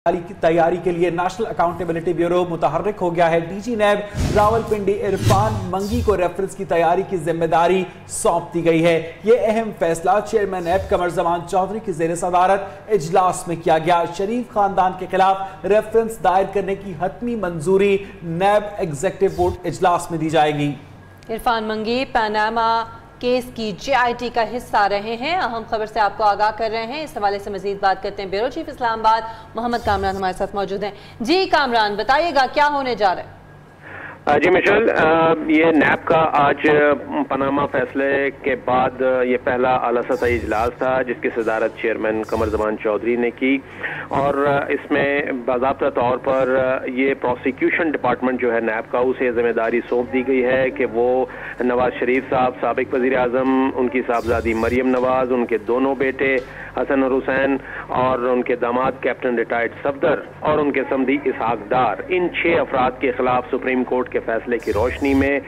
की तैयारी के लिए नेशनल अकाउंटेबिलिटी ब्यूरो मुतहर्रिक हो गया है। डीजी नैब रावलपिंडी इरफान मंगी को रेफरेंस की तैयारी की जिम्मेदारी सौंप दी गई है। यह अहम फैसला चेयरमैन नैब कमर जमान चौधरी की जेर सदारत इजलास में किया गया। शरीफ खानदान के खिलाफ रेफरेंस दायर करने की हतमी मंजूरी नैब एग्जीक्यूटिव बोर्ड इजलास में दी जाएगी। इरफान मंगी पनामा केस की JIT का हिस्सा रहे हैं। अहम खबर से आपको आगाह कर रहे हैं। इस हवाले से मजीद बात करते हैं। ब्यूरो चीफ इस्लामाबाद मोहम्मद कामरान हमारे साथ मौजूद हैं। जी कामरान, बताइएगा क्या होने जा रहा है? जी मिशेल, ये नैब का आज पनामा फैसले के बाद ये पहला आला सतही इजलास था जिसकी सदारत चेयरमैन कमर जमान चौधरी ने की और इसमें बाज़ाब्ता तौर पर ये प्रोसिक्यूशन डिपार्टमेंट जो है नैब का, उसे जिम्मेदारी सौंप दी गई है कि वो नवाज शरीफ साहब, साबिक वज़ीर आज़म, उनकी साहबजादी मरियम नवाज, उनके दोनों बेटे हसन और हुसैन और उनके दामाद कैप्टन रिटायर्ड सफदर और उनके समधी इसहाक डार, इन 6 अफराद के खिलाफ सुप्रीम कोर्ट के फैसले की रोशनी में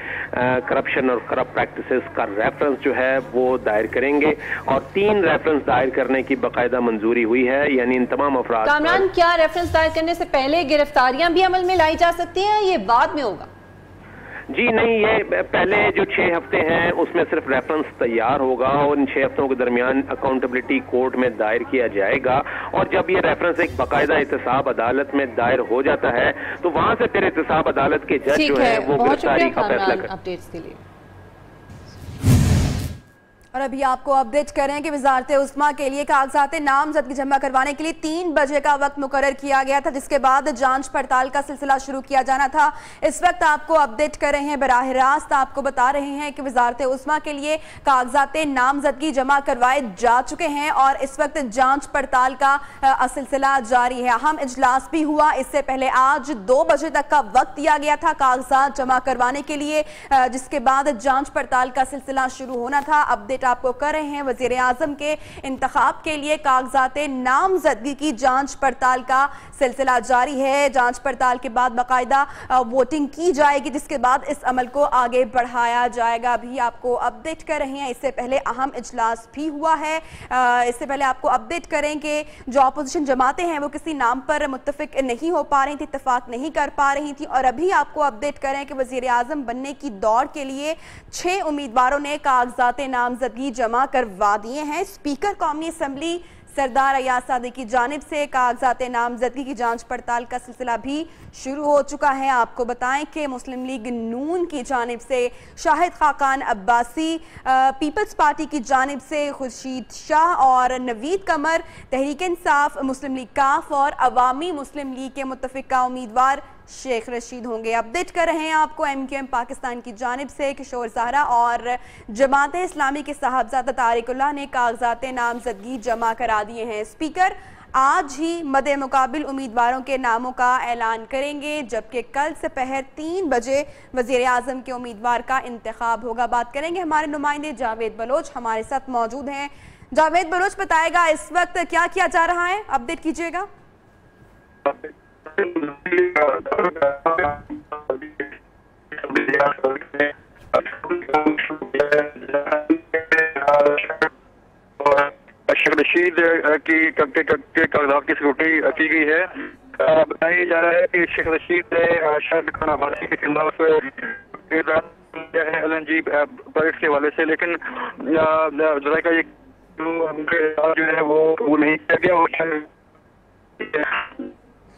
करप्शन और करप्ट प्रैक्टिसेस का रेफरेंस जो है वो दायर करेंगे और 3 रेफरेंस दायर करने की बाकायदा मंजूरी हुई है। यानी इन तमाम अफराद। कामरान, क्या रेफरेंस दायर करने से पहले गिरफ्तारियां भी अमल में लाई जा सकती हैं, ये बाद में होगा? जी नहीं, ये पहले जो 6 हफ्ते हैं उसमें सिर्फ रेफरेंस तैयार होगा और इन 6 हफ्तों के दरमियान अकाउंटेबिलिटी कोर्ट में दायर किया जाएगा और जब ये रेफरेंस एक बाकायदा एहतसाब अदालत में दायर हो जाता है तो वहां से फिर एहतसाब अदालत के जज जो है वो गिरफ्तारी का फैसला करें। अपडेट्स के लिए और अभी आपको अपडेट करें कि वजारत उस्मा के लिए कागजात नामजदगी जमा करवाने के लिए 3 बजे का वक्त मुकर्रर किया गया था, जिसके बाद जांच पड़ताल का सिलसिला शुरू किया जाना था। इस वक्त आपको अपडेट कर रहे हैं, बराह रास्त आपको बता रहे हैं कि वजारत उस्मा के लिए कागजात नामजदगी जमा करवाए जा चुके हैं और इस वक्त जांच पड़ताल का सिलसिला जारी है। अहम इजलास भी हुआ। इससे पहले आज 2 बजे तक का वक्त दिया गया था कागजात जमा करवाने के लिए, जिसके बाद जांच पड़ताल का सिलसिला शुरू होना था। अपडेट आपको कर रहे हैं, वजीर आजम के इंतखाब के लिए कागजात नामजदगी की जांच पड़ताल का सिलसिला जारी है। जांच पड़ताल के बाद बाकायदा वोटिंग की जाएगी, जिसके बाद इस अमल को आगे बढ़ाया जाएगा। अभी आपको अपडेट कर रहे हैं, इससे पहले अहम इजलास भी हुआ है। इससे पहले आपको अपडेट करें कि जो अपोजिशन जमातें हैं वो किसी नाम पर मुत्तफिक नहीं हो पा रही थी, इत्तेफाक नहीं कर पा रही थी। और अभी आपको अपडेट करें कि वजीर आजम बनने की दौड़ के लिए 6 उम्मीदवारों ने कागजात नामजदगी जमा करवा दिए हैं। स्पीकर कौमी असम्बली सरदार अयाज सादी की जानिब से कागजात नामजदगी की जांच पड़ताल का सिलसिला भी शुरू हो चुका है। आपको बताएं कि मुस्लिम लीग नून की जानिब से शाहिद खाकान अब्बासी, पीपल्स पार्टी की जानिब से खुर्शीद शाह और नवीद कमर, तहरीक इंसाफ, मुस्लिम लीग काफ और अवामी मुस्लिम लीग के मुत्तफिका उम्मीदवार शेख रशीद होंगे। अपडेट कर रहे हैं आपको MQM पाकिस्तान की जानिब से किशोर ज़हरा और जमात इस्लामी के साहबजादा तारिकुल्लाह ने कागजात नामजदगी जमा करा दिए हैं। स्पीकर आज ही मदे मुकाबिल उम्मीदवारों के नामों का ऐलान करेंगे, जबकि कल दोपहर 3 बजे वजीर आजम के उम्मीदवार का इंतखाब होगा। बात करेंगे, हमारे नुमाइंदे जावेद बलोच हमारे साथ मौजूद हैं। जावेद बलोच, बताएगा इस वक्त क्या किया जा रहा है, अपडेट कीजिएगा। शेख रशीद की कागजात की सिक्योरिटी की गई है। बताया जा रहा है कि शेख रशीद ने शाहिद खान अब्बासी के खिलाफ LNG प्रोजेक्ट के हवाले से, लेकिन का ये जो है वो नहीं किया गया।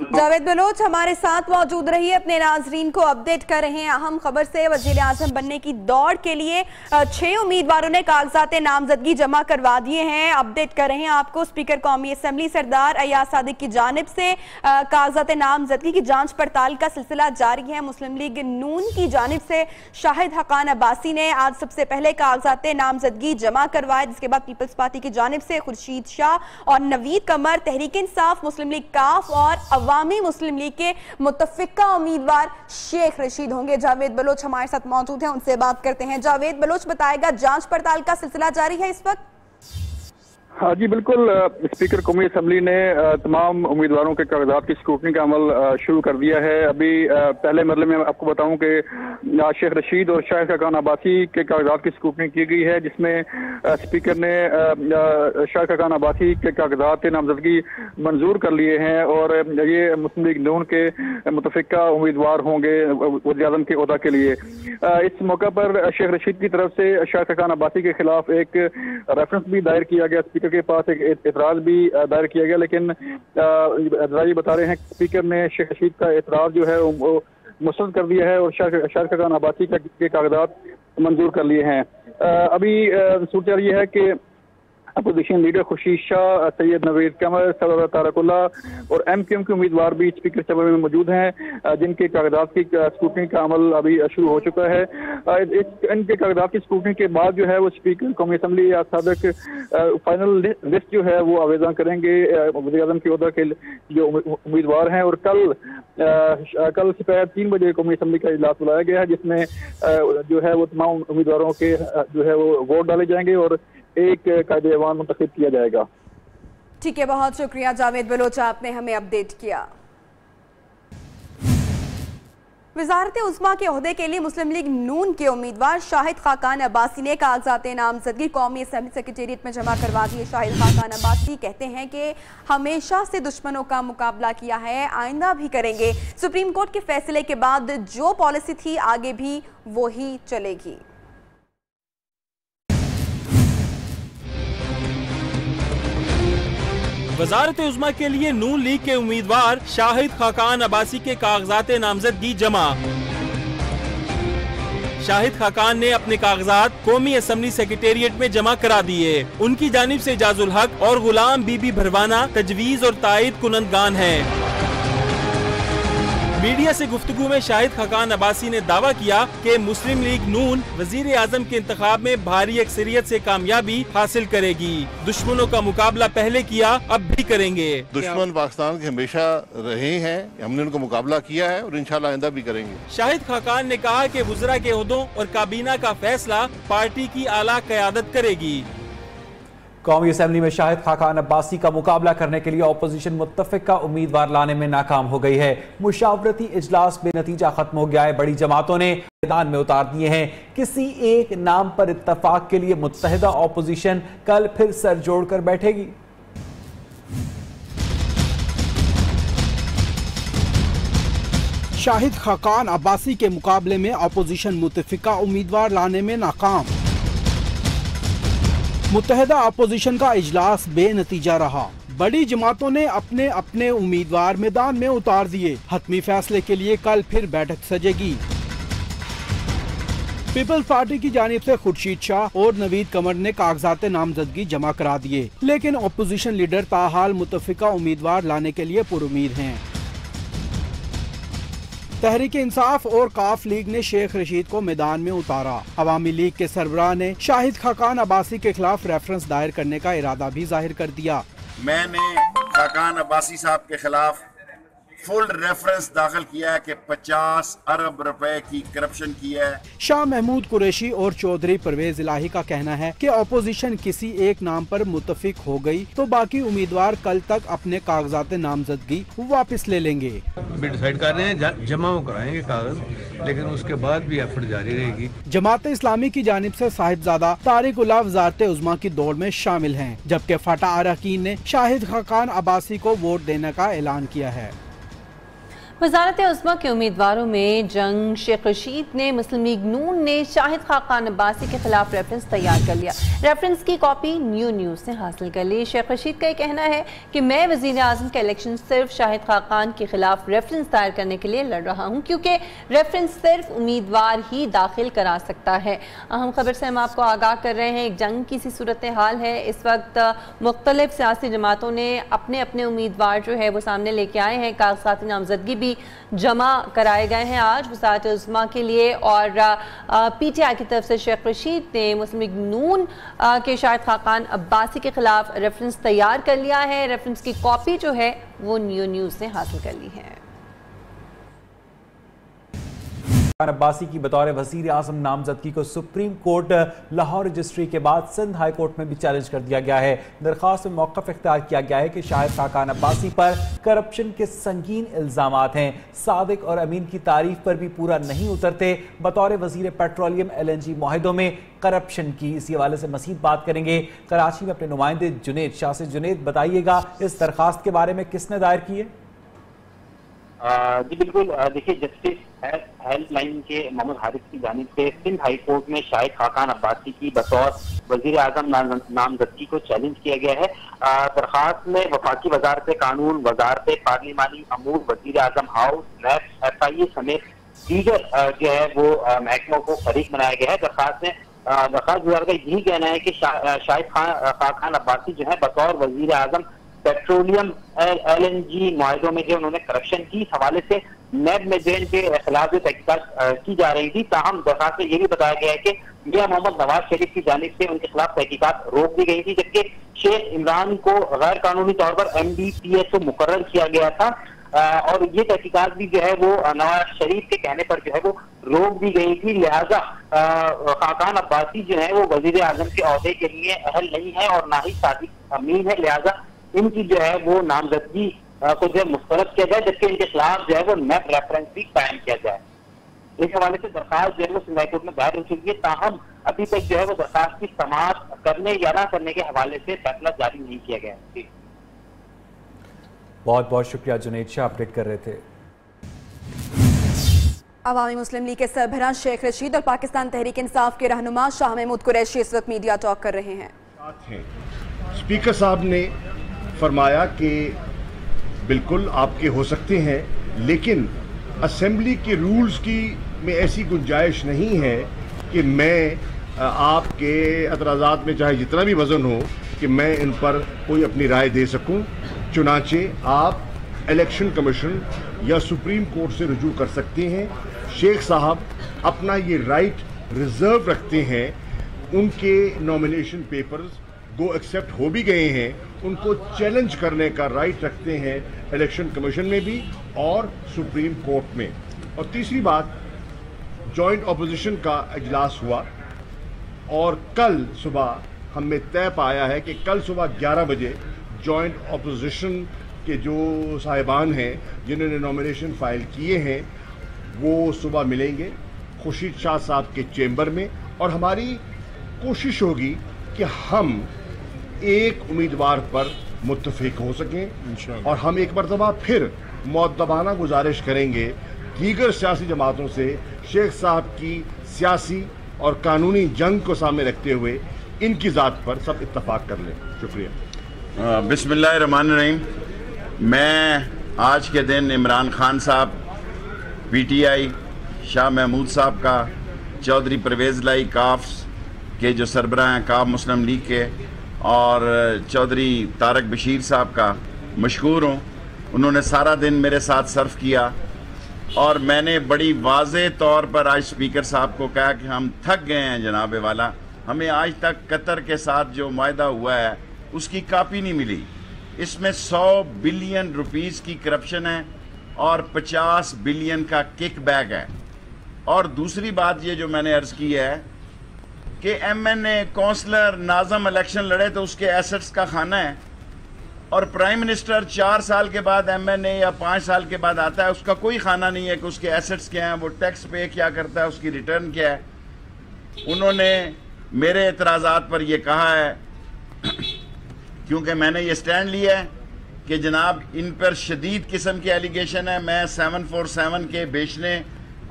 जावेद बलोच हमारे साथ मौजूद रहिए, अपने नाजरीन को अपडेट कर रहे हैं। अहम खबर से वजीर आजम बनने की दौड़ के लिए 6 उम्मीदवारों ने कागजात नामजदगी जमा करवा दिए हैं। अपडेट कर रहे हैं आपको, स्पीकर कौमी असम्बली सरदार अयाज सादिक की जानिब से कागजात नामजदगी की जांच पड़ताल का सिलसिला जारी है। मुस्लिम लीग नून की जानिब से शाहिद खाकान अब्बासी ने आज सबसे पहले कागजात नामजदगी जमा करवाए, जिसके बाद पीपल्स पार्टी की जानिब से खुर्शीद शाह और नवीद कमर, तहरीक इंसाफ, मुस्लिम लीग काफ और अवामी मुस्लिम लीग के मुत्तफिका उम्मीदवार शेख रशीद होंगे। जावेद बलोच हमारे साथ मौजूद हैं, उनसे बात करते हैं। जावेद बलोच, बताएगा जांच पड़ताल का सिलसिला जारी है इस वक्त? हाँ जी बिल्कुल, स्पीकर कौमी असम्बली ने तमाम उम्मीदवारों के कागजात की स्क्रूटनी का अमल शुरू कर दिया है। अभी पहले मरले में आपको बताऊं कि शेख रशीद और शाहिद खाकान अब्बासी के कागजात की स्क्रूटनी की गई है, जिसमें स्पीकर ने शाहिद खाकान अब्बासी के कागजात नामजदगी मंजूर कर लिए हैं और ये मुस्लिम लीग नून के मुतफिका उम्मीदवार होंगे वज़ीर-ए-आज़म के ओहदा के लिए। इस मौका पर शेख रशीद की तरफ से शाहिद खाकान अब्बासी के खिलाफ एक रेफरेंस भी दायर किया गया, स्पीकर के पास एक एतराज़ भी दायर किया गया, लेकिन ये बता रहे हैं कि स्पीकर ने शेख रशीद का एतराज़ जो है वो मुस्तरद कर दिया है और शाहिद खाकान अब्बासी के कागजात मंजूर कर लिए हैं। अभी सूरत ये है कि अपोजिशन लीडर खुर्शीद शाह, सैयद नवीद कमर, सरदार तारकुल्ला और MQM के उम्मीदवार भी स्पीकर चैम्बर में मौजूद हैं, जिनके कागजात की स्क्रूटनी का अमल अभी शुरू हो चुका है। इनके कागजात की स्क्रूटनी के बाद जो है वो स्पीकर कौमी असम्बली या सादक फाइनल लिस्ट जो है वो आवेदन करेंगे वज़ीर-ए-आज़म के ओहदा के जो उम्मीदवार हैं। और कल दोपहर 3 बजे कौमी असम्बली का इजलास बुलाया गया है, जिसमें जो है वो तमाम उम्मीदवारों के जो है वो वोट डाले जाएंगे और एक कायदे-ए-अवान मुंतखब किया जाएगा। ठीक है, बहुत शुक्रिया जावेद बलोच, आपने हमें अपडेट किया। वज़ारत उज़्मा के ओहदे के लिए मुस्लिम लीग नून के उम्मीदवार शाहिद खाकान अब्बासी ने कागजात नामजदगी कौमी असम्बली सेक्रेटेरिएट में जमा करवा दिए। शाहिद खाकान अब्बासी कहते हैं कि हमेशा से दुश्मनों का मुकाबला किया है, आइंदा भी करेंगे। सुप्रीम कोर्ट के फैसले के बाद जो पॉलिसी थी आगे भी वही चलेगी। वज़ारत उज़्मा के लिए नून लीग के उम्मीदवार शाहिद खाकान अब्बासी के कागजात नामजदगी जमा। शाहिद खाकान ने अपने कागजात कौमी असम्बली सेक्रेटेरिएट में जमा करा दिए। उनकी जानिब से एजाजुल हक और गुलाम बीबी भरवाना तजवीज़ और तायद कुनंदगान हैं। मीडिया से गुफ्तगू में शाहिद खाकान अब्बासी ने दावा किया कि मुस्लिम लीग नून वज़ीर-ए-आज़म के इंतखाब में भारी अक्सरियत से कामयाबी हासिल करेगी। दुश्मनों का मुकाबला पहले किया, अब भी करेंगे। दुश्मन पाकिस्तान के हमेशा रहे हैं, हमने उनका मुकाबला किया है और इंशाल्लाह आइंदा भी करेंगे। शाहिद खाकान ने कहा कि वुज़रा के ओहदों और काबीना का फैसला पार्टी की आला क़यादत करेगी। कौमी असम्बली में शाहिद खाकान अब्बासी का मुकाबला करने के लिए अपोजिशन मुत्तफिका उम्मीदवार लाने में नाकाम हो गई है। मुशावरती इजलास बेनतीजा खत्म हो गया है। बड़ी जमातों ने मैदान में उतार दिए हैं। किसी एक नाम पर इत्तफाक के लिए मुत्तहिदा अपोजिशन कल फिर सर जोड़कर बैठेगी। शाहिद खाकान अब्बासी के मुकाबले में अपोजिशन मुत्तफिका उम्मीदवार लाने में नाकाम। मुत्तहिदा अपोजिशन का इजलास बेनतीजा रहा। बड़ी जमातों ने अपने अपने उम्मीदवार मैदान में उतार दिए। हतमी फैसले के लिए कल फिर बैठक सजेगी। पीपल्स पार्टी की जानिब से खुर्शीद शाह और नवीद कमर ने कागजात नामजदगी जमा करा दिए, लेकिन अपोजिशन लीडर ताहाल मुत्तफिका उम्मीदवार लाने के लिए पुरुमीद हैं। तहरीक इंसाफ और काफ लीग ने शेख रशीद को मैदान में उतारा। अवामी लीग के सरबराह ने शाहिद खाकान अब्बासी के खिलाफ रेफरेंस दायर करने का इरादा भी जाहिर कर दिया। मैंने खाकान अब्बासी साहब के खिलाफ फुल रेफरेंस दाखिल किया है कि 50 अरब रुपए की करप्शन की है। शाह महमूद कुरैशी और चौधरी परवेज इलाही का कहना है कि अपोजिशन किसी एक नाम पर मुत्तफिक हो गई तो बाकी उम्मीदवार कल तक अपने कागजात नामजदगी वापस ले लेंगे। अभी डिसाइड कर रहे हैं, जमा कराएंगे कागज, लेकिन उसके बाद भी एफर्ट जारी रहेगी। जमात इस्लामी की जानिब से साहिबजादा तारिक उल्लाह वज़ारत उज़्मा की दौड़ में शामिल हैं, जबकि फटा अरकान ने शाहिद खाकान अब्बासी को वोट देने का ऐलान किया है। वज़ारत उज़्मा के उम्मीदवारों में जंग शेख रशीद ने मुस्लिम लीग नून ने शाहिद खाकान अब्बासी के खिलाफ रेफरेंस तैयार कर लिया। रेफरेंस की कॉपी न्यूज़ ने हासिल कर ली। शेख रशीद का कहना है कि मैं वज़ीर-ए-आज़म का इलेक्शन सिर्फ शाहिद खाकान के खिलाफ रेफरेंस दायर करने के लिए लड़ रहा हूँ, क्योंकि रेफरेंस सिर्फ उम्मीदवार ही दाखिल करा सकता है। अहम खबर से हम आपको आगाह कर रहे हैं, एक जंग की सी सूरत हाल है। इस वक्त मुख्तलिफ सियासी जमातों ने अपने अपने उम्मीदवार जो है वो सामने लेके आए हैं। कागजात नामजदगी भी जमा कराए गए हैं आज वज़ारत उज़्मा के लिए। और PTI की तरफ से शेख रशीद ने मुस्लिम लीग नून के शाहिद खाकान अब्बासी के खिलाफ रेफरेंस तैयार कर लिया है। रेफरेंस की कॉपी जो है वो न्यूज़ ने हासिल कर ली है। अब्बासी की बतौर वजीर आजम नामजदगी को सुप्रीम कोर्ट लाहौर रजिस्ट्री के बाद सिंध हाई कोर्ट में भी चैलेंज कर दिया गया है। दरखास्त में मौक़िफ़ इख्तियार किया गया है कि शाहिद खाकान अब्बासी पर करप्शन के संगीन इल्जामात हैं। सादिक और अमीन की तारीफ पर भी पूरा नहीं उतरते। बतौर वजीर पेट्रोलियम LNG मुआहिदों में करप्शन की, इसी हवाले से मज़ीद बात करेंगे कराची में अपने नुमाइंदे जुनेद शाह से। जुनेद, बताइएगा इस दरखास्त के बारे में किसने दायर की है? जी बिल्कुल, देखिए जस्टिस हेल्पलाइन के मोहम्मद हारिस की जानिब से सिंध हाई कोर्ट में शाहिद खाकान अब्बासी की बतौर वजीर आजम नामजदगी को चैलेंज किया गया है। दरखास्त में वफाकी वजारत कानून, वजारत पार्लिमानी अमूर, वजीर आजम हाउस, नैब, FIA समेत दीगर जो है वो महकमों को फरीक बनाया गया है। दरखास्त गुजार का यही कहना है कि शाहिद खाकान अब्बासी जो है बतौर वजीर आजम पेट्रोलियम LNG मुआहिदों में जो उन्होंने करप्शन की, इस हवाले से नैब में जो इनके खिलाफ तहकीकात की जा रही थी। ताहम दरखास्त में यह भी बताया गया है कि मियां मोहम्मद नवाज शरीफ की जानिब से उनके खिलाफ तहकीकात रोक दी गई थी, जबकि शेख इमरान को गैर कानूनी तौर पर MDPSO मुकर्रर किया गया था और ये तहकीकात भी जो है वो नवाज शरीफ के कहने पर जो है वो रोक दी गई थी। लिहाजा खाकान अब्बासी जो है वो वजीर आजम के ओहदे के लिए अहल नहीं है और ना ही सादिक अमीन है। लिहाजा इनकी जो है वो नामजदगी को जो है मुस्तरद किया जाए, जबकि इनके खिलाफ जो है वो नेट रेफरेंस भी कायम किया जाए। इस हवाले से दरखास्त जो है वो सिंध हाई कोर्ट में दायर हो चुकी है। ताहम अभी तक जो है वो दरखास्त की समाअत करने या ना करने के हवाले से फैसला जारी नहीं किया गया है। बहुत बहुत शुक्रिया जुनेद शाह, अपडेट कर रहे थे। अवामी मुस्लिम लीग के सरबराह शेख रशीद और पाकिस्तान तहरीक इंसाफ के रहनुमा शाह महमूद कुरैशी इस वक्त मीडिया टॉक कर रहे हैं। स्पीकर साहब ने फरमाया कि बिल्कुल आपके हो सकते हैं, लेकिन असेंबली के रूल्स की में ऐसी गुंजाइश नहीं है कि मैं आपके एतराज़ात में चाहे जितना भी वज़न हो कि मैं इन पर कोई अपनी राय दे सकूं। चुनाचे आप इलेक्शन कमीशन या सुप्रीम कोर्ट से रुजू कर सकते हैं। शेख साहब अपना ये राइट रिजर्व रखते हैं। उनके नॉमिनेशन पेपर्स गो एक्सेप्ट हो भी गए हैं, उनको चैलेंज करने का राइट रखते हैं इलेक्शन कमीशन में भी और सुप्रीम कोर्ट में। और तीसरी बात, जॉइंट अपोजिशन का इजलास हुआ और कल सुबह हमें तय पाया है कि कल सुबह 11 बजे जॉइंट अपोजिशन के जो साहिबान हैं जिन्होंने नॉमिनेशन फाइल किए हैं वो सुबह मिलेंगे खुर्शीद शाह साहब के चेंबर में और हमारी कोशिश होगी कि हम एक उम्मीदवार पर मुत्तफिक हो सकें और हम एक मरतबा फिर मुअद्दबाना गुजारिश करेंगे दीगर सियासी जमातों से शेख साहब की सियासी और कानूनी जंग को सामने रखते हुए इनकी ज़ात पर सब इत्तफाक कर लें। शुक्रिया। बिस्मिल्लाहिर्रहमानिर्रहीम। मैं आज के दिन इमरान खान साहब, PTI, शाह महमूद साहब का, चौधरी परवेज़ लाई काफ्स के जो सरबराह हैं काफ मुस्लिम लीग के, और चौधरी तारक बशीर साहब का मशकूर हूँ। उन्होंने सारा दिन मेरे साथ सर्व किया और मैंने बड़ी वाज़े तौर पर आज स्पीकर साहब को कहा कि हम थक गए हैं जनाब वाला, हमें आज तक कतर के साथ जो मुआहदा हुआ है उसकी कापी नहीं मिली। इसमें 100 बिलियन रुपीस की करप्शन है और 50 बिलियन का किक बैक है। और दूसरी बात ये जो मैंने अर्ज़ की है कि MNA काउंसलर नाज़म इलेक्शन लड़े तो उसके एसेट्स का खाना है और प्राइम मिनिस्टर 4 साल के बाद MNA या 5 साल के बाद आता है, उसका कोई खाना नहीं है कि उसके एसेट्स क्या हैं, वो टैक्स पे क्या करता है, उसकी रिटर्न क्या है। उन्होंने मेरे एतराज़ात पर ये कहा है क्योंकि मैंने ये स्टैंड लिया है कि जनाब इन पर शदीद किस्म के एलिगेशन है। मैं 747 के बेचने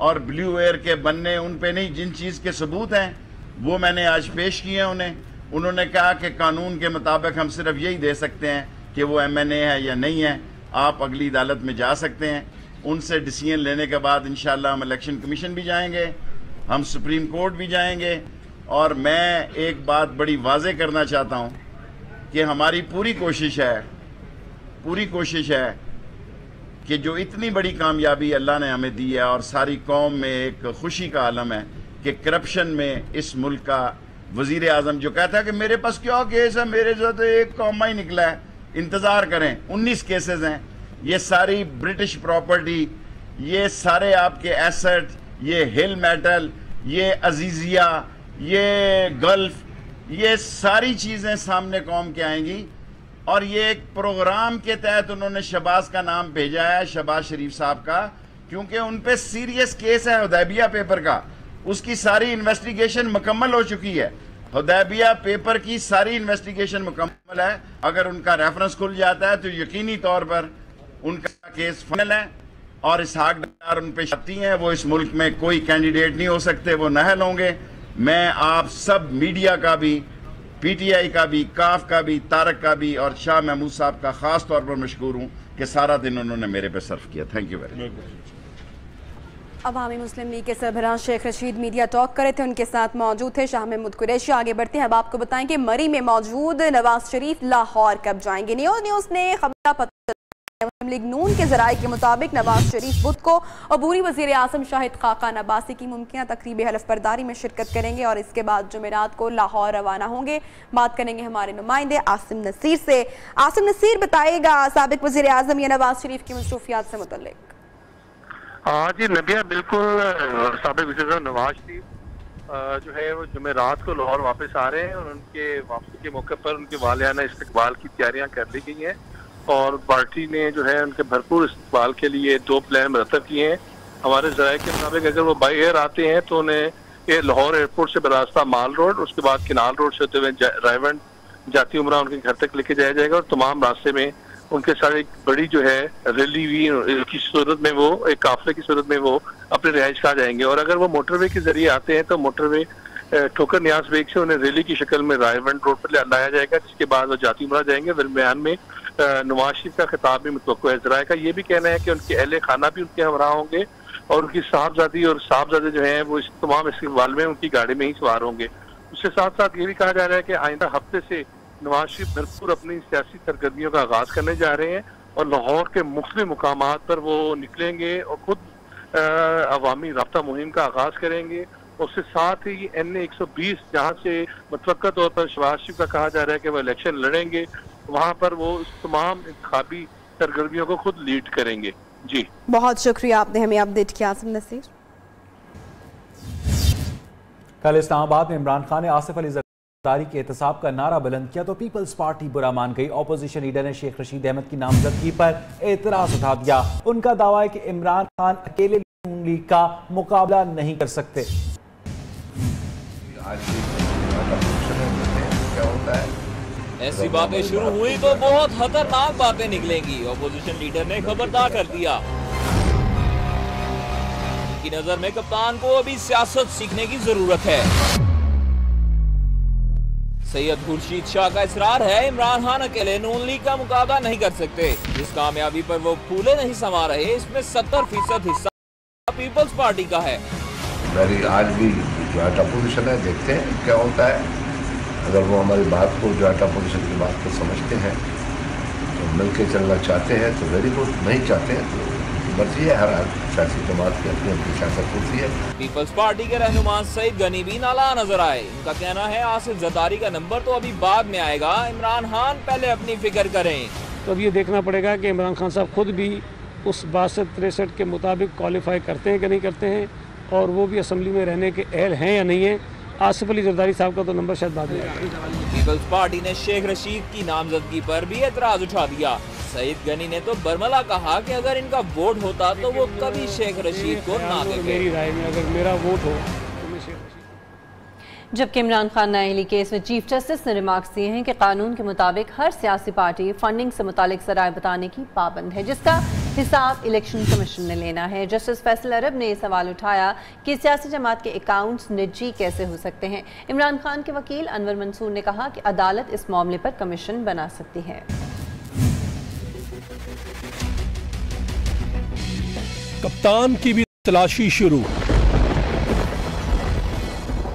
और ब्लू एयर के बनने उन पे नहीं, जिन चीज़ के सबूत हैं वो मैंने आज पेश किए हैं उन्हें। उन्होंने कहा कि कानून के मुताबिक हम सिर्फ यही दे सकते हैं कि वो MNA है या नहीं है, आप अगली अदालत में जा सकते हैं। उनसे डिसीजन लेने के बाद इंशाअल्लाह हम इलेक्शन कमीशन भी जाएंगे, हम सुप्रीम कोर्ट भी जाएंगे। और मैं एक बात बड़ी वाज़े करना चाहता हूँ कि हमारी पूरी कोशिश है कि जो इतनी बड़ी कामयाबी अल्लाह ने हमें दी है और सारी कौम में एक खुशी का आलम है कि करप्शन में इस मुल्क का वज़ीर आज़म जो कहता है कि मेरे पास क्या केस है, मेरे साथ तो एक कौमा ही निकला है, इंतज़ार करें 19 केसेस हैं। ये सारी ब्रिटिश प्रॉपर्टी, ये सारे आपके एसेट, ये हिल मेटल, ये अजीजिया, ये गल्फ, ये सारी चीज़ें सामने कौम के आएंगी। और ये एक प्रोग्राम के तहत उन्होंने शहबाज का नाम भेजा है, शहबाज शरीफ साहब का, क्योंकि उन पे सीरियस केस है हुदैबिया पेपर का। उसकी सारी इन्वेस्टिगेशन मुकम्मल हो चुकी है। हुदैबिया पेपर की सारी इन्वेस्टिगेशन मुकम्मल है। अगर उनका रेफरेंस खुल जाता है तो यकीनी तौर पर उनका केस फाइनल है और इसहाक डार उन पे शक्ति हैं। वो इस मुल्क में कोई कैंडिडेट नहीं हो सकते, वो नाअहल होंगे। मैं आप सब मीडिया का भी, पीटीआई का भी, काफ का भी, तारक का भी और शाह महमूद साहब का खास तौर पर मशकूर हूँ कि सारा दिन उन्होंने मेरे पे सर्व किया। Thank you very much. Awami Muslim league के सरबराह शेख रशीद मीडिया टॉक करे थे, उनके साथ मौजूद थे शाह महमूद कुरैशी। आगे बढ़ते हैं, अब आपको बताएं कि मरी में मौजूद नवाज शरीफ लाहौर कब जाएंगे। न्यूज़ ने खबर मुस्लिम लीग नून के जराये के मुताबिक नवाज शरीफ बुध को अबूरी वज़ीर आज़म शाहिद खाकान अब्बासी की मुमकिन तकरीब हलफ बरदारी में शिरकत करेंगे और इसके बाद जुमेरात को लाहौर रवाना होंगे। बात करेंगे हमारे नुमाइंदे आसिम नसीर से। आसिम नसीर, बताएगा साबिक वज़ीर आज़म या नवाज शरीफ की मसरूफियात से मुतल्लिक। हाँ जी नबिया, बिल्कुल साबिक वज़ीर नवाज शरीफ जो है वो जुमेरात को लाहौर वापस आ रहे हैं और उनके वापसी के मौके पर उनके वालियाना इस्तकबाल की तैयारियां कर ली गई हैं और पार्टी ने जो है उनके भरपूर इस्तकबाल के लिए 2 प्लान मरतब किए हैं। हमारे जराये के मुताबिक अगर वो बाई एयर आते हैं तो उन्हें ये लाहौर एयरपोर्ट से बरास्ता माल रोड, उसके बाद किनाल रोड से होते हुए रायवंड जाती उमरा उनके घर तक लेके जाया जाएगा और तमाम रास्ते में उनके साथ एक बड़ी जो है रैली भी की सूरत में, वो एक काफले की सूरत में वो अपने रिहाइश का जाएंगे। और अगर वो मोटरवे के जरिए आते हैं तो मोटरवे ठोकर न्याज बेग से उन्हें रैली की शक्ल में रायवंड रोड पर लाया जाएगा, जिसके बाद वो जाती उमरा जाएंगे। दरमियान में नवाज शरीफ का खिताब भी मुतवक्को है। जराये का ये भी कहना है कि उनके अहले खाना भी उनके हमरा होंगे और उनकी साहबजादी और साहबजादे जो हैं वो इस तमाम इस्तेमाल में उनकी गाड़ी में ही सवार होंगे। उसके साथ साथ ये भी कहा जा रहा है कि आइंदा हफ्ते से नवाज शरीफ भरपूर अपनी सियासी सरगर्मियों का आगाज करने जा रहे हैं और लाहौर के मुख्तलिफ मुकामात पर वो निकलेंगे और खुद अवामी राब्ता मुहिम का आगाज करेंगे। उसके साथ ही NA 120 जहाँ से मुतवक्का तौर पर शहबाज शरीफ का कहा जा रहा है कि वो इलेक्शन लड़ेंगे, वहाँ पर वो इस तमाम इंतखाबी सरगर्मियों को खुद लीड करेंगे। जी बहुत शुक्रिया, आपने हमें अपडेट किया आसिम नसीर। कल इस्लामाबाद में इमरान खान ने आसिफ अली जरदारी के एहतसाब का नारा बुलंद किया तो पीपल्स पार्टी बुरा मान गई। ऑपोजिशन लीडर ने शेख रशीद अहमद की नामजदगी पर एतराज उठा दिया। उनका दावा है कि इमरान खान अकेले नून लीग का मुकाबला नहीं कर सकते। क्या होता है, ऐसी बातें शुरू हुई तो बहुत खतरनाक बातें निकलेंगी। ऑपोजिशन लीडर ने खबरदार कर दिया। उनकी नजर में कप्तान को अभी सियासत सीखने की जरूरत है। सैयद खुर्शीद शाह का इसरार है इमरान खान अकेले नून लीग का मुकाबला नहीं कर सकते। जिस कामयाबी पर वो फूले नहीं समा रहे, इसमें 70% हिस्सा पीपल्स पार्टी का है। मेरी आज भी जॉइंट अपोजिशन है, देखते हैं क्या होता है। अगर वो हमारी बात को, जॉइंट अपोजिशन की बात को समझते हैं तो मिलकर चलना चाहते हैं तो वेरी गुड, नहीं चाहते हैं तो मर्जी है। हर सियासी जमात की अपनी अपनी सियासत होती है। पीपल्स पार्टी के रहनुमा सईद गनी भी नाला नजर आए। उनका कहना है आसिफ जरदारी का नंबर तो अभी बाद में आएगा, इमरान खान पहले अपनी फिक्र करें। तो अब ये देखना पड़ेगा कि इमरान खान साहब खुद भी उस 62-63 के मुताबिक क्वालिफाई करते हैं कि नहीं करते हैं और वो भी असम्बली में रहने के अहल हैं या नहीं है। आसिफ अली जरदारी साहब का तो नंबर शायद बाद में आएगा। पीपल्स पार्टी ने शेख रशीद की नामजदगी पर भी एतराज उठा दिया। सईद गनी ने तो बरमला कहा कि अगर इनका वोट होता तो वो कभी शेख रशीद को ना देते। मेरी राय में अगर मेरा वोट हो तो मैं शेख रशीद। जबकि इमरान खान नाअहली केस में चीफ जस्टिस ने रिमार्क्स दिए हैं कि कानून के मुताबिक हर सियासी पार्टी फंडिंग से मुतालिक ज़राए बताने की पाबंद है, जिसका हिसाब इलेक्शन कमीशन ने लेना है। जस्टिस फैसल अरब ने सवाल उठाया कि सियासी जमात के अकाउंट्स निजी कैसे हो सकते हैं। इमरान खान के वकील अनवर मंसूर ने कहा कि अदालत इस मामले पर कमीशन बना सकती है। कप्तान की भी तलाशी शुरू।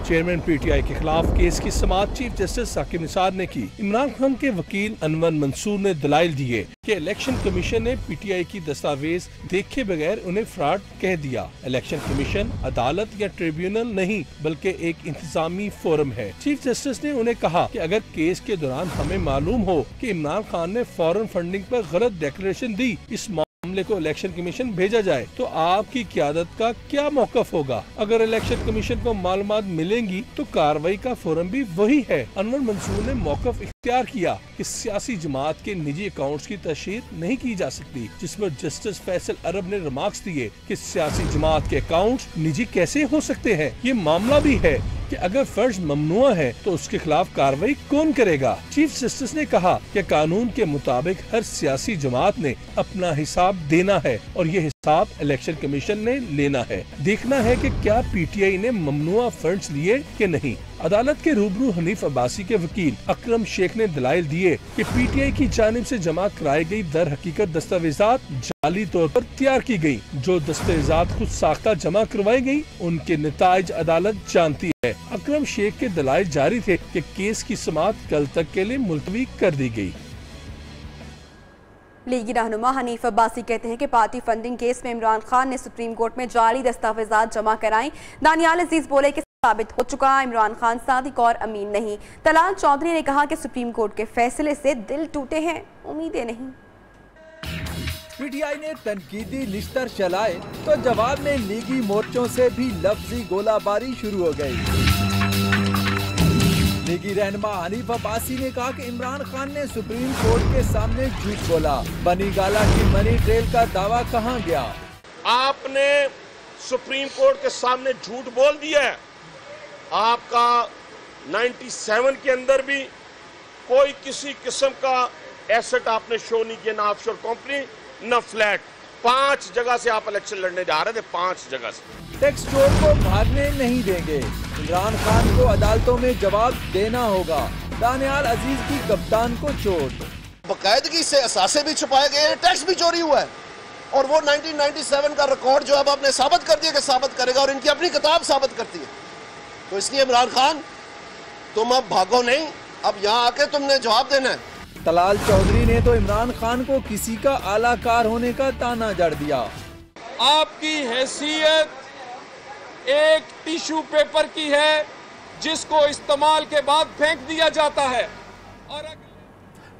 चेयरमैन पीटीआई के खिलाफ केस की समाअत चीफ जस्टिस साकिब निसार ने की। इमरान खान के वकील अनवर मंसूर ने दलाइल दिए कि इलेक्शन कमीशन ने पीटीआई की दस्तावेज देखे बगैर उन्हें फ्रॉड कह दिया। इलेक्शन कमीशन अदालत या ट्रिब्यूनल नहीं बल्कि एक इंतजामी फोरम है। चीफ जस्टिस ने उन्हें कहा कि अगर केस के दौरान हमें मालूम हो कि इमरान खान ने फॉरेन फंडिंग पर गलत डिक्लेरेशन दी, इस मामले मामले को इलेक्शन कमीशन भेजा जाए तो आपकी क़यादत का क्या मौक़िफ़ होगा? अगर इलेक्शन कमीशन को मालूमात मिलेंगी तो कार्रवाई का फोरम भी वही है। अनवर मंसूर ने मौक़िफ़ इख्तियार किया कि सियासी जमात के निजी अकाउंट्स की तशहीर नहीं की जा सकती, जिस पर जस्टिस फैसल अरब ने रिमार्क्स दिए कि सियासी जमात के अकाउंट्स निजी कैसे हो सकते हैं। ये मामला भी है कि अगर फर्ज ममनुआ है तो उसके खिलाफ कार्रवाई कौन करेगा? चीफ जस्टिस ने कहा कि कानून के मुताबिक हर सियासी जमात ने अपना हिसाब देना है और ये हिसाब इलेक्शन कमीशन ने लेना है। देखना है कि क्या पीटीआई ने ममनुआ फंड्स लिए कि नहीं। अदालत के रूबरू हनीफ अब्बासी के वकील अकरम शेख ने दलाइल दिए कि पीटीआई की जानिब से जमा कराई गई दर हकीकत दस्तावेजात जाली तौर पर तैयार की गई। जो दस्तावेजात खुद साख्ता जमा करवाई गई उनके नताइज अदालत जानती है। अकरम शेख के दलाइल जारी थे कि केस की समाअत कल तक के लिए मुलतवी कर दी गई। लीगी रहनुमा हनीफ अब्बासी कहते हैं कि पार्टी फंडिंग केस में इमरान खान ने सुप्रीम कोर्ट में जाली दस्तावेजात जमा कराई। दानियाल अजीज बोले कि साबित हो चुका इमरान खान सादिक और अमीन नहीं। तलाल चौधरी ने कहा कि सुप्रीम कोर्ट के फैसले से दिल टूटे हैं, उम्मीदें नहीं। पीटीआई ने तनकीदी निश्तर चलाए तो जवाब में लीगी मोर्चों से भी लफ्जी गोलाबारी शुरू हो गई। लीगी रहनुमा हनीफ अब्बासी ने कहा कि इमरान खान ने सुप्रीम कोर्ट के सामने झूठ बोला। बनी गाला की मनी ट्रेल का दावा कहां गया? आपने सुप्रीम कोर्ट के सामने झूठ बोल दिया है। आपका 97 के अंदर भी कोई किसी किस्म का एसेट आपने शो नहीं किया, ना ऑफशोर कंपनी न फ्लैट। 5 जगह से आप इलेक्शन लड़ने जा रहे थे, 5 जगह से। टैक्स चोर को भागने नहीं देंगे, इमरान खान को अदालतों में जवाब देना होगा। दानियाल अजीज की कप्तान को चोट। बाकायदगी से असासे भी छुपाए गए हैं, टैक्स भी चोरी हुआ है और वो 1997 का रिकॉर्ड जो अब आपने साबित कर दिया कि साबित करेगा और इनकी अपनी किताब साबित करती है। तो इसलिए इमरान खान तुम अब भागो नहीं, अब यहाँ आके तुमने जवाब देना है। तलाल चौधरी ने तो इमरान खान को किसी का आलाकार होने का ताना जड़ दिया। आपकी हैसियत एक टिश्यू पेपर की है जिसको इस्तेमाल के बाद फेंक दिया जाता है। और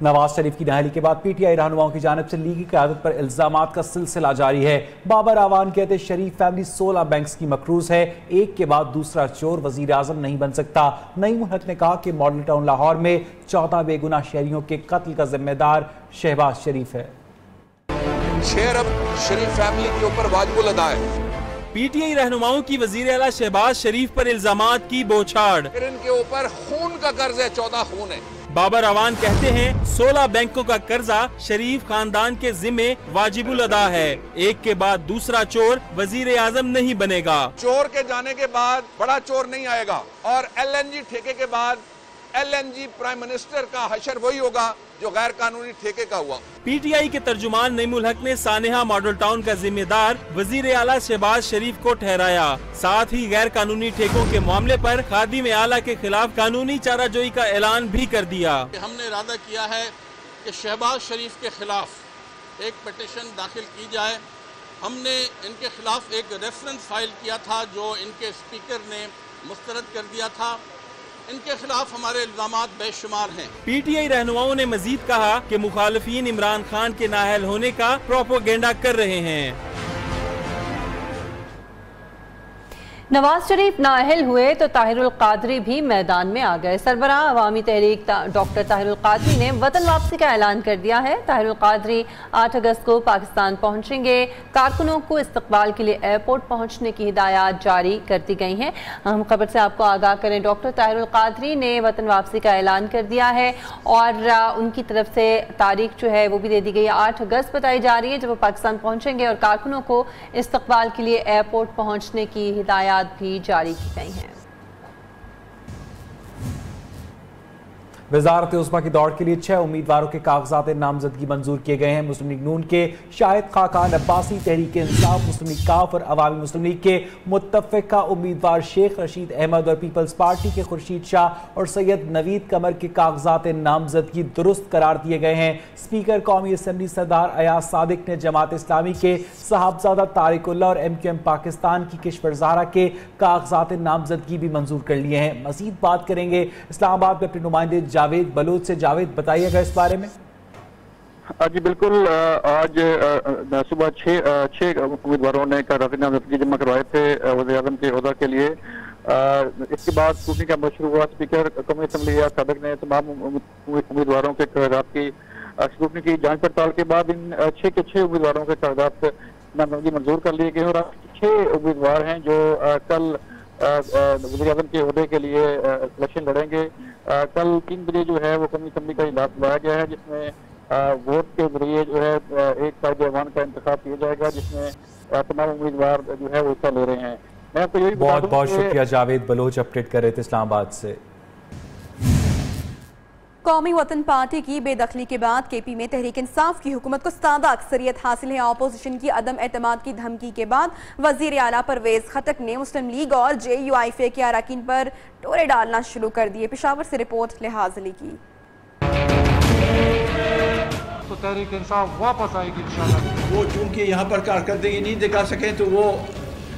नवाज शरीफ की नाअहली के बाद पीटीआई रहनुमाओं की जानिब से लीगी क़यादत पर इल्जामात का सिलसिला जारी है। बाबर आवान कहते शरीफ फैमिली 16 बैंक्स की मकरूज है, एक के बाद दूसरा चोर वजीर आजम नहीं बन सकता। नईमुल हक ने कहा कि मॉडल टाउन लाहौर में 14 बेगुनाह शहरियों के कत्ल का जिम्मेदार शहबाज शरीफ है। 6 अरब शरीफ फैमिली के ऊपर वाजिबुल अदा है। पीटीआई रहनुमाओं की वजीर आला शहबाज शरीफ पर इल्जामात की बौछार। इनके ऊपर खून का कर्ज है, 14 खून है। बाबर अवान कहते हैं 16 बैंकों का कर्जा शरीफ खानदान के जिम्मे वाजिबुल अदा है, एक के बाद दूसरा चोर वजीर आजम नहीं बनेगा। चोर के जाने के बाद बड़ा चोर नहीं आएगा और एलएनजी ठेके के बाद एलएनजी प्राइम मिनिस्टर का हशर वही होगा जो गैर कानूनी ठेके का हुआ। पीटीआई के तर्जुमान नईमुल हक ने सानेहा मॉडल टाउन का जिम्मेदार वजीर आला शहबाज शरीफ को ठहराया। साथ ही गैर कानूनी ठेकों के मामले पर खादिम आला के खिलाफ कानूनी चाराजोई का ऐलान भी कर दिया। हमने इरादा किया है कि शहबाज शरीफ के खिलाफ एक पिटीशन दाखिल की जाए। हमने इनके खिलाफ एक रेफरेंस फाइल किया था जो इनके स्पीकर ने मुस्तरद कर दिया था। इनके खिलाफ हमारे इल्जामात बेशुमार हैं। पीटीआई रहनुमाओं ने मजीद कहा कि मुखालिफिन इमरान खान के नाअहल होने का प्रोपोगेंडा कर रहे हैं। नवाज शरीफ नाअहल हुए तो ताहिरुल कादरी भी मैदान में आ गए। सरबराह अवामी तहरीक डॉक्टर ताहिरुल कादरी ने वतन वापसी का ऐलान कर दिया है। ताहिरुल कादरी 8 अगस्त को पाकिस्तान पहुंचेंगे। कारकुनों को इस्तकबाल के लिए एयरपोर्ट पहुंचने की हिदायत जारी कर दी गई हैं। अहम खबर से आपको आगाह करें, डॉक्टर ताहिरुल कादरी ने वतन वापसी का ऐलान कर दिया है और उनकी तरफ से तारीख जो है वो भी दे दी गई है। 8 अगस्त बताई जा रही है जब वो पाकिस्तान पहुंचेंगे और कारकुनों को इस्तकबाल के लिए एयरपोर्ट पहुंचने की हिदायत भी जारी की गई हैं। वजारत उस्मा की दौड़ के लिए 6 उम्मीदवारों के कागजात नामजदगी मंजूर किए गए हैं। मुस्लिम लीग नून के शाहिद खाकान अब्बासी, तहरीक इंसाफ, मुस्लिम लीग काफ और अवामी मुस्लिम लीग के मुत्तफ़िका उम्मीदवार शेख रशीद अहमद और पीपल्स पार्टी के खुर्शीद शाह और सैयद नवीद कमर के कागजात नामजदगी दुरुस्त करार दिए गए हैं। स्पीकर कौमी असम्बली सरदार अयाज सादिक ने जमात इस्लामी के साहबजादा तारिकुल्लाह और MQM पाकिस्तान की किश्वर ज़हरा के कागजात नामजदगी भी मंजूर कर लिए हैं। मजीद बात करेंगे इस्लामाबाद में अपने नुमाइंदे जावेद बलोच से। जावेद, बताइएगा इस बारे में। जी बिल्कुल, आज सुबह छह उम्मीदवारों ने कागजात नामजदगी जमा करवाए थे वज़ीर-ए-आज़म के ओहदा के लिए। इसके बाद स्क्रूटनी का अमल शुरू हुआ। स्पीकर कौमी असम्बली साबिक ने तमाम उम्मीदवारों के कागजात की स्क्रूटनी की। जांच पड़ताल के बाद इन 6 के 6 उम्मीदवारों के कागजात नामजदगी मंजूर कर लिए गए और 6 उम्मीदवार हैं जो कल वज़ीर-ए-आज़म के ओहदे के लिए इलेक्शन लड़ेंगे। कल 3 बजे जो है वो कौमी असम्बली का इजलास बुलाया गया है, जिसमें वोट के जरिए जो है एक कायदे ऐवान का इंतखाब किया जाएगा, जिसमें तमाम उम्मीदवार जो है वो हिस्सा ले रहे हैं। मैं आपको यही बहुत बहुत शुक्रिया जावेद बलोच, अपडेट कर रहे थे इस्लामाबाद से। कौमी वतन पार्टी की बेदखली के बाद केपी में तहरीक इंसाफ की हुकूमत को सादा अक्सरियत हासिल है। अपोजिशन की अदम एतमाद की धमकी के बाद वजीर आला परवेज खटक ने मुस्लिम लीग और JUIF के अरकान पर टोरे डालना शुरू कर दिए। पेशावर से रिपोर्ट लिहाज अली की। तो तहरीक इंसाफ वापस आएगी इंशाअल्लाह। वो चूंकि यहाँ पर कारकर्दगी नहीं दिखा सके तो वो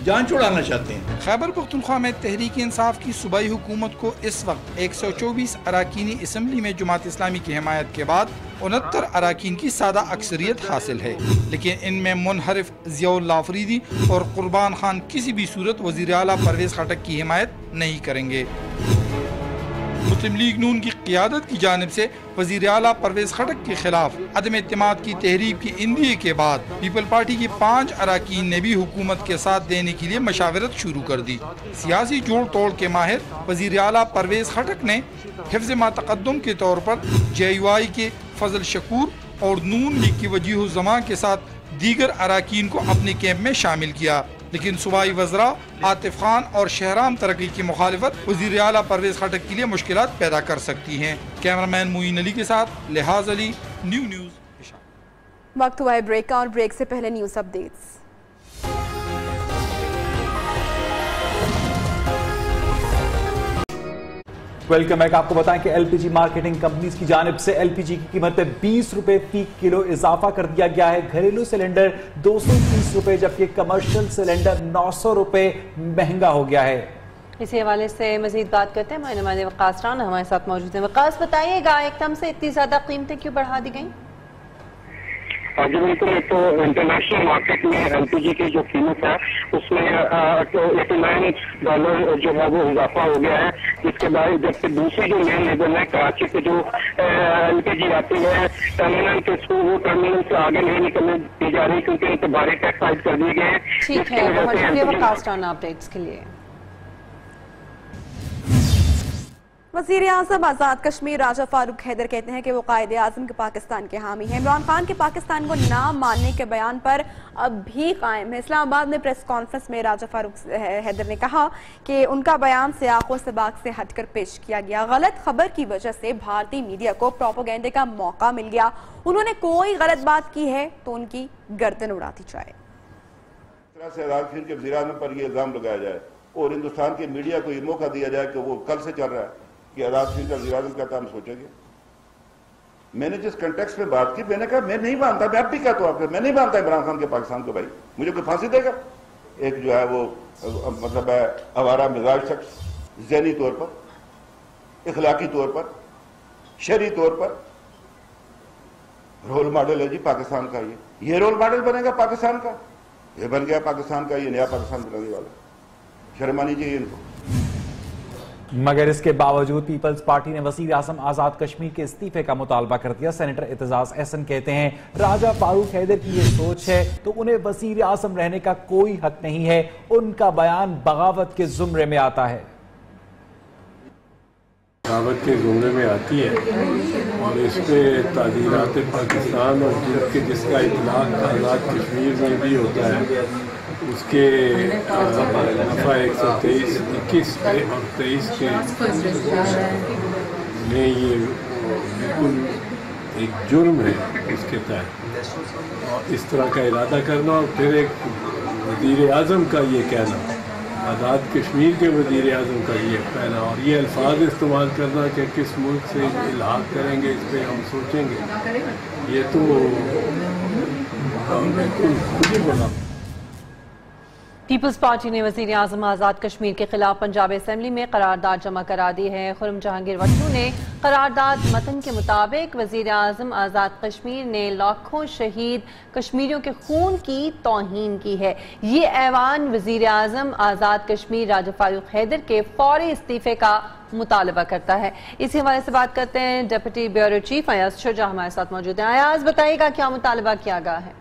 जान छुड़ाना चाहते हैं। खैबर पख्तूनख्वा में तहरीक इंसाफ की सूबाई हुकूमत को इस वक्त 124 अराकीनी असम्बली में जमात इस्लामी की हिमायत के बाद 69 अराकीन की सादा अक्सरियत हासिल है, लेकिन इनमें मुनहरिफ ज़ियाउल्लाह अफरीदी और कुर्बान खान किसी भी सूरत वज़ीर आला परवेज खटक की हिमायत नहीं करेंगे। मुस्लिम लीग नून की क़ियादत की जानिब से वज़ीर आला परवेज खटक के खिलाफ अदम एतमाद की तहरीक की इंदिए के बाद पीपल पार्टी के 5 अराकीन ने भी हुकूमत के साथ देने के लिए मशावरत शुरू कर दी। सियासी जोड़ तोड़ के माहिर वज़ीर आला परवेज खटक ने हिफ्ज़ मा तक़द्दुम के तौर पर JUI के फजल शकूर और नून लीग की वजीह जमा के साथ दीगर अराकीन को अपने कैंप में शामिल किया, लेकिन सूबाई वज़रा आतिफ खान और शहराम तरक्की की मुखालिफत वज़ीर आला परवेज खटक के लिए मुश्किलात पैदा कर सकती हैं। कैमरामैन मुईन अली के साथ लिहाज अली, न्यूज़। वक्त हुआ है ब्रेक का और ब्रेक से पहले न्यूज़ अपडेट्स। Welcome back. आपको बताएं कि LPG मार्केटिंग कंपनीज की जानिब से LPG की कीमत में 20 रुपए फी किलो इजाफा कर दिया गया है। घरेलू सिलेंडर 230 रुपए जबकि कमर्शियल सिलेंडर 900 रुपए महंगा हो गया है। इसी हवाले से मजीद बात करते हैं। हमारे वकास राना हमारे साथ मौजूद हैं। वकास, बताइएगा एकदम से इतनी ज्यादा कीमतें क्यों बढ़ा दी गई? जी बिल्कुल, तो इंटरनेशनल मार्केट में LPG की जो कीमत है उसमें $89 जो है वो इजाफा हो गया है, जिसके बाद जबकि दूसरी जो मेन लेवल है कराची से जो LPG आती है टर्मिनल के थ्रू वो टर्मिनल से आगे नहीं निकलने दी जा रही क्योंकि इनको भारी टैक्स आयद कर दिए गए हैं। ठीक है, बहुत शुक्रिया वकास राना अपडेट्स के लिए। वज़ीर आज़म आज़ाद कश्मीर राजा फारूक हैदर कहते हैं कि वो कायदे आज़म के पाकिस्तान के हामी हैं। इमरान खान के पाकिस्तान को ना मानने के बयान पर अब भी कायम है। इस्लामाबाद में प्रेस कॉन्फ्रेंस में राजा फारूक हैदर ने कहा कि उनका बयान से आंखों से बाग से हटकर पेश किया गया। गलत खबर की वजह से भारतीय मीडिया को प्रोपेगेंडे का मौका मिल गया। उन्होंने कोई गलत बात की है तो उनकी गर्दन उड़ा दी जाए। इस तरह से राजफीर के वज़ीर आज़म पर ये इल्जाम लगाया जाए और हिंदुस्तान की मीडिया को ये मौका दिया जाए कि वो कल से चल रहा है कि आजाद फिर का वज़ीर आज़म कहता हम सोचेंगे। मैंने जिस कंटेक्स्ट में बात की मैंने कहा मैं नहीं मानता, मैं अब भी कहता हूं आपको, मैं नहीं मानता इमरान खान के पाकिस्तान को। भाई मुझे कोई फांसी देगा? एक जो है वो मतलब है आवारा मिजाज शख्स, ज़हनी तौर पर, इखलाकी तौर पर, शरई तौर पर रोल मॉडल है जी पाकिस्तान का। ये रोल मॉडल बनेगा पाकिस्तान का? ये बन गया पाकिस्तान का, ये नया पाकिस्तान बनने वाला। शर्म आनी चाहिए इनको। मगर इसके बावजूद पीपल्स पार्टी ने वज़ीर आज़म आज़ाद कश्मीर के इस्तीफे का मुतालबा कर दिया। सेनेटर एतजाज एहसन कहते हैं राजा फारूक हैदर की ये सोच है तो उन्हें वज़ीर आज़म रहने का कोई हक नहीं है। उनका बयान बगावत के जुमरे में आता है। बगावत के जुमरे में आती है और इस पर ताज़ीरात पाकिस्तान और जिसका इतलाक़ आज़ाद कश्मीर में भी होता है उसके दफ़ा 123, 21 और 23 के में ये बिल्कुल एक जुर्म है उसके तहत। और इस तरह का इरादा करना और फिर एक वज़ीर आज़म का ये कहना, आज़ाद कश्मीर के वज़ीर आज़म का ये कहना और ये अल्फाज इस्तेमाल करना कि किस मुल्क से इल्हाक करेंगे इस पर हम सोचेंगे, ये तो बिल्कुल खुद ही बोला। पीपल्स पार्टी ने वज़ीर आज़म आज़ाद कश्मीर के खिलाफ पंजाब असेंबली में करारदाद जमा करा दी है। खुर्रम जहांगीर वट्टू ने करारदाद मतन के मुताबिक वज़ीर आज़म आज़ाद कश्मीर ने लाखों शहीद कश्मीरियों के खून की तौहीन की है। ये ऐवान वज़ीर आज़म आज़ाद कश्मीर राजा फारूक हैदर के फौरी इस्तीफे का मुतालबा करता है। इसी हवाले से बात करते हैं deputy bureau chief Ayaz Shuja हमारे साथ मौजूद हैं। अयाज, बताइएगा क्या मुतालबा किया गया है?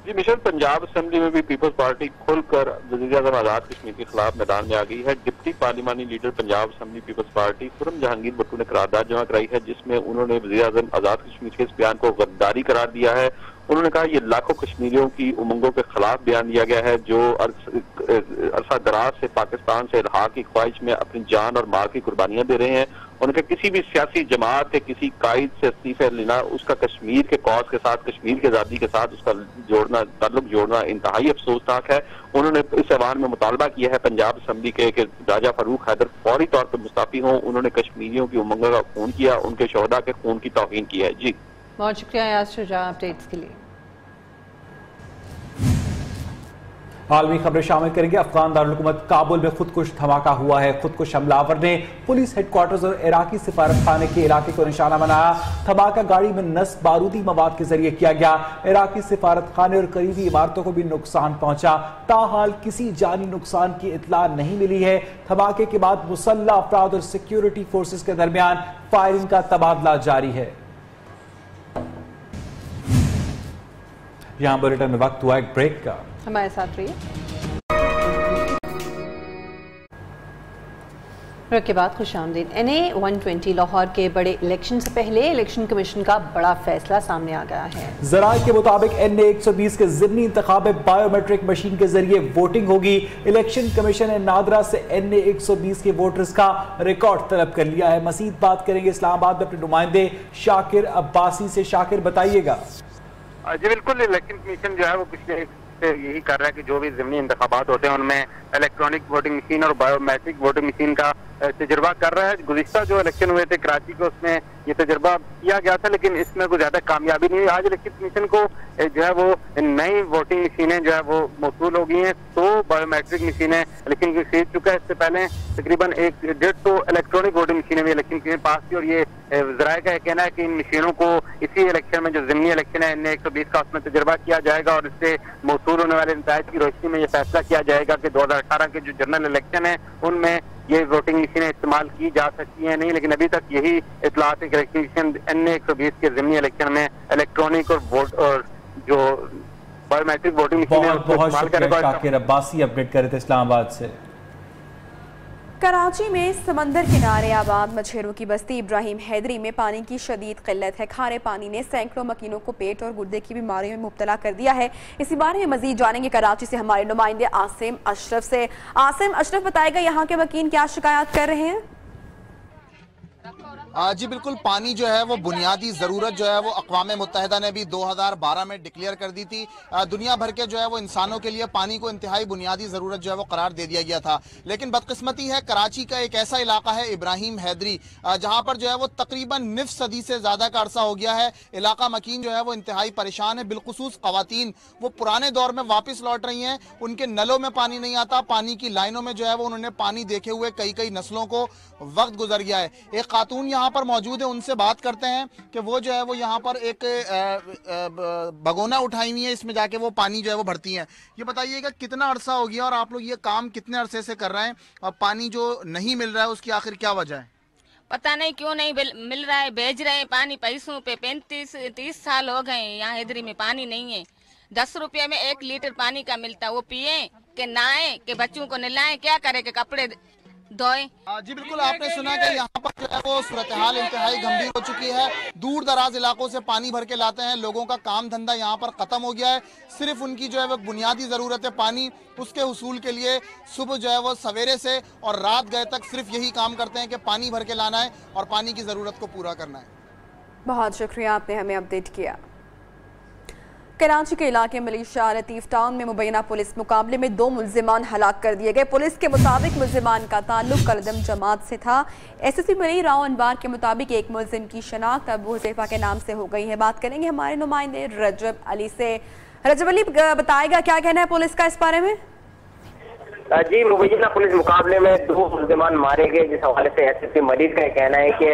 जी मिशन, पंजाब असेंबली में भी पीपल्स पार्टी खुलकर वज़ीर आज़म आज़ाद कश्मीर के खिलाफ मैदान में आ गई है। Deputy parliamentary leader Punjab assembly people's party Khurram Jahangir Wattoo ने करारदाद जमा कराई है, जिसमें उन्होंने वज़ीर आज़म आज़ाद कश्मीर के इस बयान को गद्दारी करार दिया है। उन्होंने कहा ये लाखों कश्मीरियों की उमंगों के खिलाफ बयान दिया गया है, जो अरसा दराज से पाकिस्तान से इल्हाक की ख्वाहिश में अपनी जान और माल की कुर्बानियां दे रहे हैं। उनके किसी भी सियासी जमात के किसी कायद से इस्तीफे लेना, उसका कश्मीर के कौज के साथ, कश्मीर की आज़ादी के साथ उसका ताल्लुक जोड़ना इंतहाई अफसोसनाक है। उन्होंने इस ऐवान में मुतालबा किया है पंजाब असेंबली के कि राजा फारूक हैदर फौरी तौर पर मुस्ताफी हों। उन्होंने कश्मीरियों की उमंगों का खून किया, उनके शोहदा के खून की तौहीन की है। जी बहुत शुक्रिया अयाज शुजा अपडेट्स के लिए। आलमी खबरें शामिल करेंगे। अफगान दारुल-हुकूमत काबुल में खुदकुश धमाका हुआ है। खुदकुश हमलावर ने पुलिस हेडक्वार्टर्स और इराकी सिफारत खाने के इलाके को निशाना बनाया। धमाका गाड़ी में नस्ब बारूदी मवाद के जरिए किया गया। इराकी सिफारत खाने और करीबी इमारतों को भी नुकसान पहुंचा। ताहाल किसी जानी नुकसान की इत्तला नहीं मिली है। धमाके के बाद मुसल्लह अफराद और सिक्योरिटी फोर्सेस के दरमियान फायरिंग का तबादला जारी है। यहां बुलेटिन में वक्त हुआ एक ब्रेक का, हमारे साथ रहिए। ब्रेक के बाद खुशामदीद। NA 120 लाहौर के बड़े इलेक्शन से पहले इलेक्शन कमीशन का बड़ा फैसला सामने आ गया है। जराये के मुताबिक NA 120 के ज़िमनी इंतखाब में बायोमेट्रिक मशीन के जरिए वोटिंग होगी। इलेक्शन कमीशन ने नादरा से NA 120 के वोटर्स का रिकॉर्ड तलब कर लिया है। मजीद बात करेंगे इस्लामाबाद में अपने नुमाइंदे शाकिर अब्बासी से। शाकिर, बताइएगा। जी बिल्कुल, इलेक्शन कमीशन जो है वो पिछले यही कर रहा है कि जो भी ज़िमनी इंतखाबात होते हैं उनमें इलेक्ट्रॉनिक वोटिंग मशीन और बायोमेट्रिक वोटिंग मशीन का तजुर्बा कर रहा है। गुज़िश्ता जो इलेक्शन हुए थे कराची के, उसमें ये तजुर्बा किया गया था, लेकिन इसमें कोई ज्यादा कामयाबी नहीं हुई। आज इलेक्शन कमीशन को जो है वो नई वोटिंग मशीनें जो है वो मौसूल हो गई हैं। 100 बायोमेट्रिक मशीनें इलेक्शन की खरीद चुका है। इससे पहले तकरीबन 150 इलेक्ट्रॉनिक वोटिंग मशीनें भी इलेक्शन कमीशन पास की, और ये ज़राए का कहना है कि इन मशीनों को इसी इलेक्शन में जो ज़िमनी इलेक्शन है NA 120 का, उसमें तजुर्बा किया जाएगा और इससे मौसूल होने वाले नताइज की रोशनी में यह फैसला किया जाएगा कि 2018 के जो जनरल इलेक्शन है उनमें ये वोटिंग मशीनें इस्तेमाल की जा सकती हैं नहीं। लेकिन अभी तक यही इतलात है कि इलेक्शन कमीशन NA 120 के ज़िमनी इलेक्शन में इलेक्ट्रॉनिक और जो बायोमेट्रिक वोटिंग मशीनें इस्तेमाल करेगा। शाकिर अब्बासी अपडेट कर रहे थे इस्लामाबाद से। कराची में समंदर किनारे आबाद मछेरों की बस्ती इब्राहिम हैदरी में पानी की शदीद किल्लत है। खारे पानी ने सैकड़ों मकीनों को पेट और गुर्दे की बीमारियों में मुब्तला कर दिया है। इसी बारे में मजीद जानेंगे कराची से हमारे नुमाइंदे आसिम अशरफ से। आसिम अशरफ, बताएगा यहाँ के मकीन क्या शिकायत कर रहे हैं? जी बिल्कुल, पानी जो है वो बुनियादी ज़रूरत जो है वो अक़वाम मुत्तहिदा ने भी 2012 में डिक्लेयर कर दी थी। दुनिया भर के जो है वो इंसानों के लिए पानी को इंतहाई बुनियादी ज़रूरत जो है वो करार दे दिया गया था। लेकिन बदकिस्मती है, कराची का एक ऐसा इलाका है इब्राहिम हैदरी, जहाँ पर जो है वो तकरीबन निफ़ सदी से ज़्यादा का अरसा हो गया है। इलाका मकीन जो है वो इंतहाई परेशान है। बिलखुसूस ख़वातीन वो पुराने दौर में वापस लौट रही हैं। उनके नलों में पानी नहीं आता, पानी की लाइनों में जो है वो उन्होंने पानी देखे हुए कई नस्लों को वक्त गुजर गया है। एक खातून यहाँ पर मौजूद है, उनसे बात करते हैं कि वो जो है वो यहाँ पर एक भगोना उठाई हुई है, इसमें जाके वो पानी जो है वो भरती हैं। ये बताइएगा कितना अरसा हो गया और आप लोग ये काम कितने अरसे से कर रहे हैं, और पानी जो नहीं मिल रहा है उसकी आखिर क्या वजह है? पता नहीं क्यों नहीं मिल रहा है, भेज रहे हैं पानी पैसों पे। 35-30 साल हो गए यहाँ हैदरी में पानी नहीं है। 10 रुपये में 1 लीटर पानी का मिलता, वो पिए के नहाए के बच्चों को नहलाएं, क्या करे के कपड़े धोए। जी बिल्कुल, आपने सुना कि यहाँ पर जो है वो सूरत हाल इंतहाई गंभीर हो चुकी है। दूर दराज इलाकों से पानी भर के लाते हैं, लोगों का काम धंधा यहाँ पर खत्म हो गया है। सिर्फ उनकी जो है वो बुनियादी ज़रूरत है पानी, उसके हुसूल के लिए सुबह जो है वो सवेरे से और रात गए तक सिर्फ यही काम करते हैं कि पानी भर के लाना है और पानी की ज़रूरत को पूरा करना है। बहुत शुक्रिया, आपने हमें अपडेट किया। कराची के इलाके मलेशिया लतीफ टाउन में मुबैना पुलिस मुकाबले में 2 मुल्जिमान हलाक कर दिए गए। पुलिस के मुताबिक मुल्जिमान का ताल्लुक कलदम जमात से था। SSP मली राव अनवार के मुताबिक एक मुल्जिम की शनाख्त अबू हुज़ैफा के नाम से हो गई है। बात करेंगे हमारे नुमाइंदे रजब अली से। रजब अली, बताएगा क्या कहना है पुलिस का इस बारे में? जी, मुबैना पुलिस मुकाबले में 2 मुल्जिमान मारे गए, जिस हवाले से एसएसपी मलिक का कहना है कि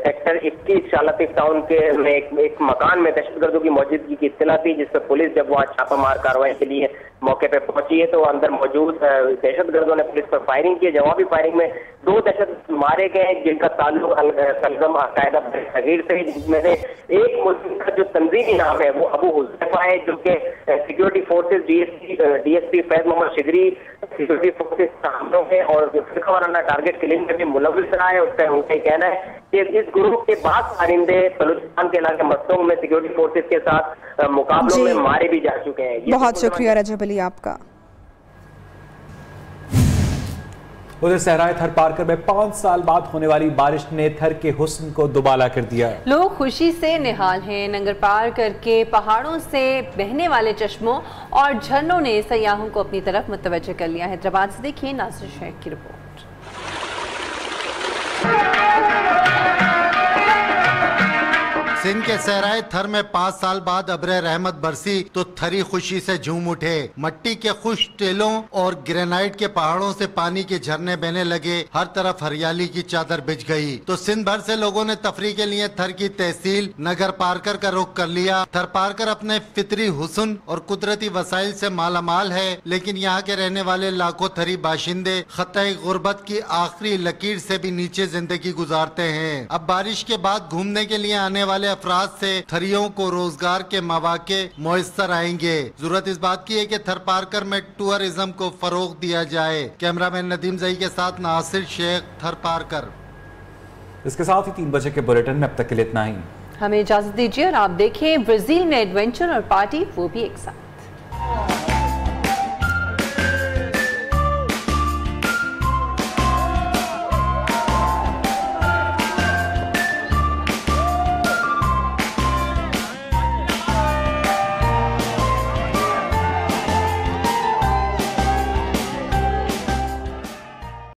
सेक्टर 21 शालतीफ टाउन के में एक मकान में दहशतगर्दों की मौजूदगी की इत्तला थी, जिस पर पुलिस जब वहां छापामार कार्रवाई के लिए मौके पर पहुंची है तो अंदर मौजूद दहशतगर्दों ने पुलिस पर फायरिंग की। जवाबी फायरिंग में 2 दहशतगर्द मारे गए, जिनका ताल्लुक सलजम अलकायदा सगीर से, जिसमें से एक मुल्जिम का जो तंजीमी नाम है वो अबू हुज़ैफा है, जो कि security forces DSP Faiz Mohammad Shigri security forces सामने है और फिरका वाराना टारगेट किलिंग में भी मुलव्विस रहा है। उसका उनका कहना है कि इस ग्रुप के बाद कारिंदे बलूचिस्तान के इलाके मस्तूंग में सिक्योरिटी फोर्सेज के साथ मुकाबलों में मारे भी जा चुके हैं। बहुत शुक्रिया रजब अली आपका। उधर सहराए थर पारकर में 5 साल बाद होने वाली बारिश ने थर के हुस्न को दुबाला कर दिया। लोग खुशी से निहाल हैं। नंगर पारकर के पहाड़ों से बहने वाले चश्मों और झरनों ने सयाहों को अपनी तरफ मुतवज्जह कर लिया। हैदराबाद से देखिए नासिर शेख की रिपोर्ट। सिंध के सहराए थर में 5 साल बाद अब्रे रहमत बरसी तो थरी खुशी से झूम उठे। मट्टी के खुश्क टेलों और ग्रेनाइट के पहाड़ों से पानी के झरने बहने लगे। हर तरफ हरियाली की चादर बिछ गई तो सिंध भर से लोगों ने तफरी के लिए थर की तहसील नगर पारकर का रुख कर लिया। थर पारकर अपने फितरी हुस्न और कुदरती वसाइल से मालामाल है, लेकिन यहाँ के रहने वाले लाखों थरी बाशिंदे खतई गुर्बत की आखिरी लकीर से भी नीचे जिंदगी गुजारते हैं। अब बारिश के बाद घूमने के लिए आने वाले अफराद से थरियों को रोजगार के मौके मुयस्सर आएंगे। जरूरत इस बात की है कि थर पारकर में टूरिज्म को फरोग दिया जाए। कैमरामैन नदीम जई के साथ नासिर शेख, थर पारकर। इसके साथ ही 3 बजे के बुलेटिन में अब तक के लिए इतना ही। हमें इजाजत दीजिए और आप देखें ब्राजील में एडवेंचर और पार्टी, वो भी एक साथ।